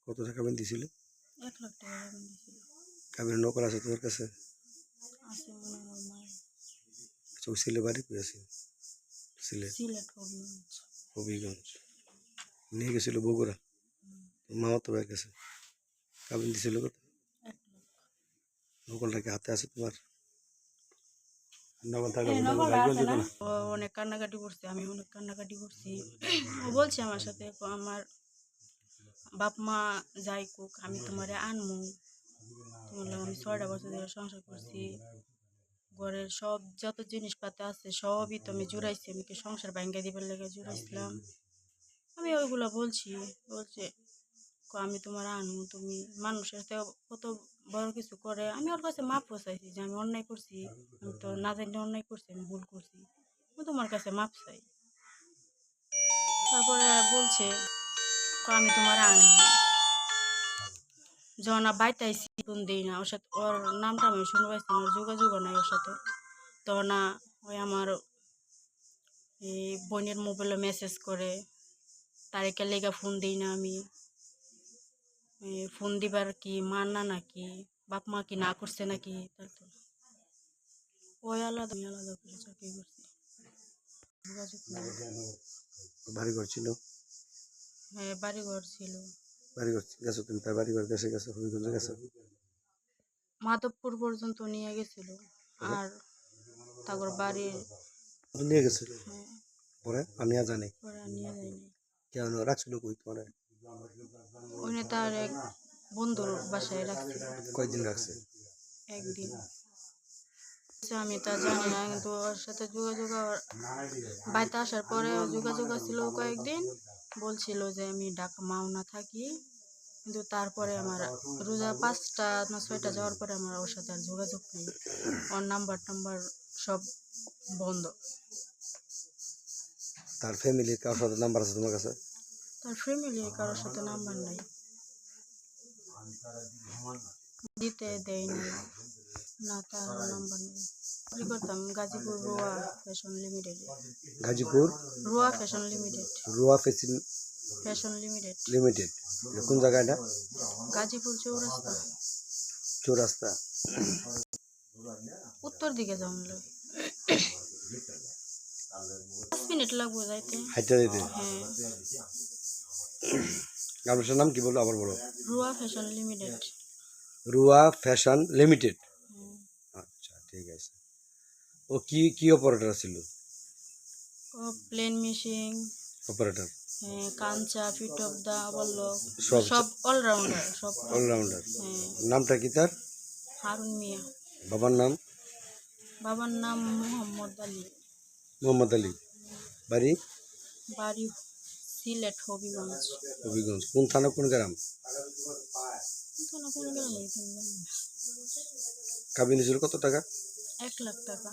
কত টাকা কাবিন দিছিল? 1 লাখ টাকা কাবিন দিছিল। কাবিনের নকল আছে তোমার কাছে? আছে মনে হয় মায়ের। আচ্ছা, ওই ছেলে বাড়ি কই আছে? সিলেট সিলেট হবিগঞ্জ। হবিগঞ্জ নিয়ে গেছিল বগুড়া। মামা তো ব্যাগ আছে। কাবিন দিছিল কত? 1 লাখ। নকলটা কি হাতে আছে তোমার? নকল থাকলে এই বলতে আমার নকলটা ভাগ্য আছে যেত না? না। ও অনেক কান্নাকাটি করছে, আমি অনেক কান্নাকাটি করছি। ও বলছে আমার সাথে, আমার বাপ মা যাই কোক আমি তোমারে আনমু। তোমার লগে আমি 6টা বছর ধরে সংসার করছি। ঘরের সব যত জিনিসপাতি আছে সবই তো আমি জুড়াইছি, আমি কি সংসার ভাঙ্গা দিবার লেগে জুড়াইছিলাম? আমি ওইগুলা বলছি। বলছে আমি তোমার আনমু, তুমি মানুষের সাথে কত বড় কিছু করে। আমি ওর কাছে মাপ চাইছি যে আমি অন্যায় করছি, আমি তো না জানি অন্যায় করছি, আমি ভুল করছি, আমি তোমার কাছে মাপ চাই। তারপরে বলছে আমি তোমার আনবো। যখন বাইতে আইসি ফোন দিই না, ওর সাথে ওর নামটা আমি শুনে পাইছি না, ওর যোগাযোগও নাই ওর সাথে। তো না ওই আমার এই বোনের মোবাইলে মেসেজ করে, তারিখের লেগে ফোন দিই না আমি। ফোন দিবার কি মানা নাকি, বাপ মা কি না করছে নাকি? তারপর ওই আলাদা, আমি আলাদা করে চাকরি করছি, যোগাযোগ নেই। বাড়ি ঘর ছিল? হ্যাঁ বাড়ি ঘর ছিল। বাড়ি ঘর গেছো তুমি? তার বাড়ি ঘর দেশে গেছো? হবিগঞ্জে গেছো? মাধবপুর পর্যন্ত নিয়ে গেছিল। আর তারপর বাড়ি নিয়ে গেছিল হ্যাঁ পরে আমি আর জানি পরে আর নিয়ে যায়নি। কেন রাখছিল কই তোমার? ওইনে তার এক বন্ধুর বাসায় রাখছিল। কয়দিন রাখছে? একদিন। আমি তা জানি না, কিন্তু ওর সাথে যোগাযোগ বাড়িতে আসার পরে যোগাযোগ আসছিল কয়েকদিন। বলছিল যে আমি ঢাকা মাওনা থাকি, কিন্তু তারপরে আমার রোজা 5টা না 6টা যাওয়ার পরে আমার ওর সাথে আর যোগাযোগ নেই। ওর নাম্বার টাম্বার সব বন্ধ। তার ফ্যামিলির কারোর সাথে নাম্বার আছে তোমার কাছে? তার ফ্যামিলি কারোর সাথে নাম্বার নাই, দিতে দেয়নি। না তার নাম্বার নেই। চাকরি করতাম গাজীপুর রোয়া ফ্যাশন লিমিটেড। গাজীপুর রোয়া ফ্যাশন লিমিটেড। রোয়া ফ্যাশন ফ্যাশন লিমিটেড। লিমিটেড কোন জায়গা এটা? গাজীপুর চৌরাস্তা। চৌরাস্তা উত্তর দিকে যাওয়া লাগে, 5 মিনিট লাগবে যাইতে। হাইটা দিতে? হ্যাঁ। গার্মেন্টসের নাম কি বলো আবার বলো? রোয়া ফ্যাশন লিমিটেড। রুয়া fashion limited. আচ্ছা ঠিক আছে। ও কি কি অপারেটর ছিল? ও প্লেন মেশিন, অপারেটর? হ্যাঁ কাঞ্চা ফিট অফ দা বললো, সব সব অলরাউন্ডার, সব অলরাউন্ডার। হ্যাঁ। নামটা কি তার? হারুন মিয়া। বাবার নাম? বাবার নাম মোহাম্মদ আলী। মোহাম্মদ আলী। বাড়ি? বাড়ি সিলেট হবিগঞ্জ। হবিগঞ্জ কোন থানা কোন গ্রাম? কোন গ্রামে তুমি জানি না। কাবিন ছিল কত টাকা? 1 লাখ টাকা।